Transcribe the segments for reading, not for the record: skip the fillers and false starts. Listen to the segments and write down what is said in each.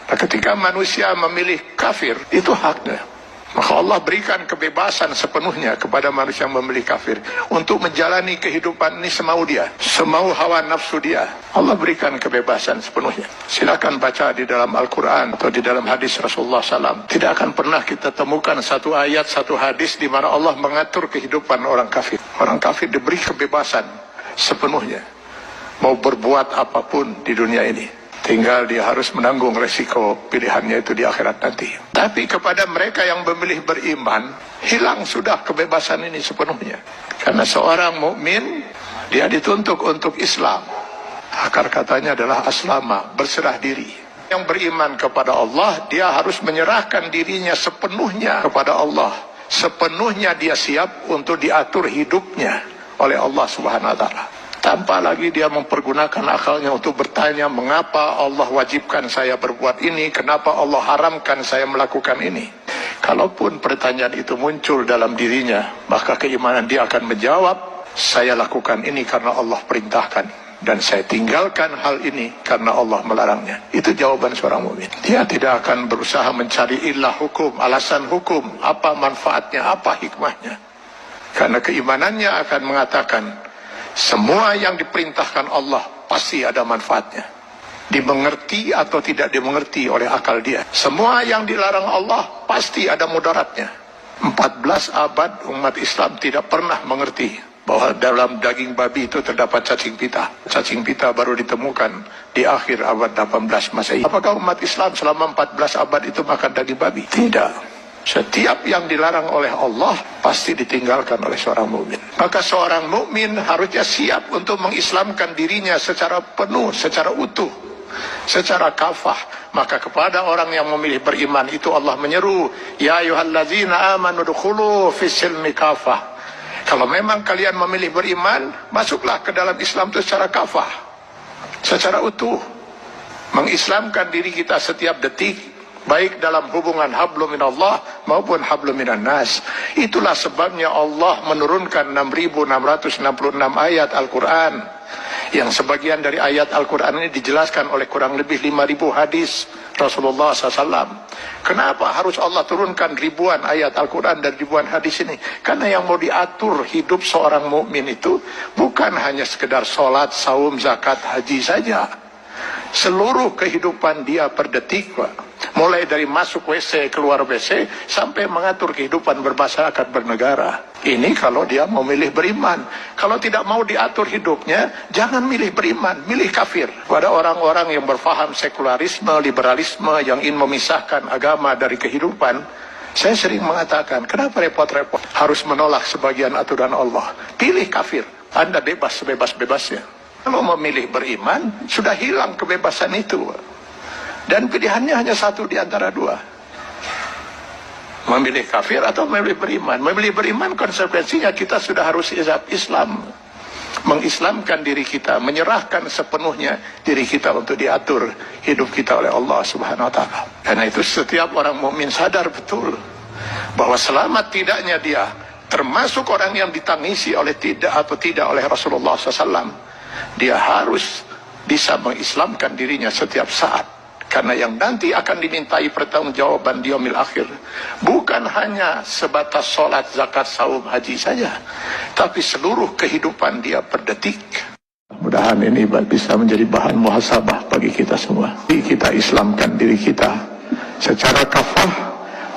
Nah, ketika manusia memilih kafir, itu haknya. Maka Allah berikan kebebasan sepenuhnya kepada manusia yang memilih kafir untuk menjalani kehidupan ini semau dia, semau hawa nafsu dia. Allah berikan kebebasan sepenuhnya. Silakan baca di dalam Al-Quran atau di dalam hadis Rasulullah SAW. Tidak akan pernah kita temukan satu ayat, satu hadis di mana Allah mengatur kehidupan orang kafir. Orang kafir diberi kebebasan sepenuhnya, mau berbuat apapun di dunia ini. Tinggal dia harus menanggung resiko pilihannya itu di akhirat nanti. Tapi kepada mereka yang memilih beriman, hilang sudah kebebasan ini sepenuhnya. Karena seorang mukmin dia dituntut untuk Islam. Akar katanya adalah aslama, berserah diri. Yang beriman kepada Allah, dia harus menyerahkan dirinya sepenuhnya kepada Allah. Sepenuhnya dia siap untuk diatur hidupnya oleh Allah Subhanahu wa Ta'ala. Tanpa lagi dia mempergunakan akalnya untuk bertanya, mengapa Allah wajibkan saya berbuat ini, kenapa Allah haramkan saya melakukan ini. Kalaupun pertanyaan itu muncul dalam dirinya, maka keimanan dia akan menjawab, saya lakukan ini karena Allah perintahkan, dan saya tinggalkan hal ini karena Allah melarangnya. Itu jawaban seorang mukmin. Dia tidak akan berusaha mencari ilah hukum, alasan hukum, apa manfaatnya, apa hikmahnya. Karena keimanannya akan mengatakan, semua yang diperintahkan Allah pasti ada manfaatnya. Dimengerti atau tidak dimengerti oleh akal dia. Semua yang dilarang Allah pasti ada mudaratnya. 14 abad umat Islam tidak pernah mengerti bahwa dalam daging babi itu terdapat cacing pita. Cacing pita baru ditemukan di akhir abad 18 Masehi. Apakah umat Islam selama 14 abad itu makan daging babi? Tidak. Setiap yang dilarang oleh Allah pasti ditinggalkan oleh seorang mukmin. Maka seorang mukmin harusnya siap untuk mengislamkan dirinya secara penuh, secara utuh, secara kafah. Maka kepada orang yang memilih beriman itu Allah menyeru, ya ayyuhallazina amanu dukhulu fis silmi kafah. Kalau memang kalian memilih beriman, masuklah ke dalam Islam itu secara kafah, secara utuh. Mengislamkan diri kita setiap detik, baik dalam hubungan hablum minallah maupun hablum minan nas. Itulah sebabnya Allah menurunkan 6.666 ayat Al-Quran, yang sebagian dari ayat Al-Quran ini dijelaskan oleh kurang lebih 5.000 hadis Rasulullah SAW. Kenapa harus Allah turunkan ribuan ayat Al-Quran dan ribuan hadis ini? Karena yang mau diatur hidup seorang mukmin itu bukan hanya sekedar sholat, saum, zakat, haji saja. Seluruh kehidupan dia per detik, Pak. Mulai dari masuk WC, keluar WC, sampai mengatur kehidupan bermasyarakat, bernegara. Ini kalau dia mau milih beriman. Kalau tidak mau diatur hidupnya, jangan milih beriman, milih kafir. Pada orang-orang yang berfaham sekularisme, liberalisme, yang ingin memisahkan agama dari kehidupan, saya sering mengatakan, kenapa repot-repot harus menolak sebagian aturan Allah? Pilih kafir, Anda bebas sebebas-bebasnya. Kalau memilih beriman, sudah hilang kebebasan itu. Dan pilihannya hanya satu di antara dua. Memilih kafir atau memilih beriman. Memilih beriman konsekuensinya kita sudah harus Islam. Mengislamkan diri kita, menyerahkan sepenuhnya diri kita untuk diatur hidup kita oleh Allah Subhanahu wa Ta'ala. Karena itu setiap orang mukmin sadar betul bahwa selamat tidaknya dia termasuk orang yang ditangisi oleh tidak oleh Rasulullah SAW. Dia harus bisa mengislamkan dirinya setiap saat. Karena yang nanti akan dimintai pertanggungjawaban di yaumil akhir bukan hanya sebatas sholat, zakat, saum, haji saja, tapi seluruh kehidupan dia per detik. Mudah-mudahan ini bisa menjadi bahan muhasabah bagi kita semua. Kita islamkan diri kita secara kafah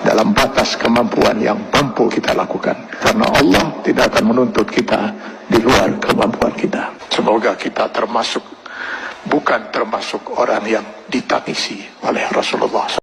dalam batas kemampuan yang mampu kita lakukan. Karena Allah tidak akan menuntut kita di luar kemampuan kita. Semoga kita bukan termasuk orang yang ditangisi oleh Rasulullah.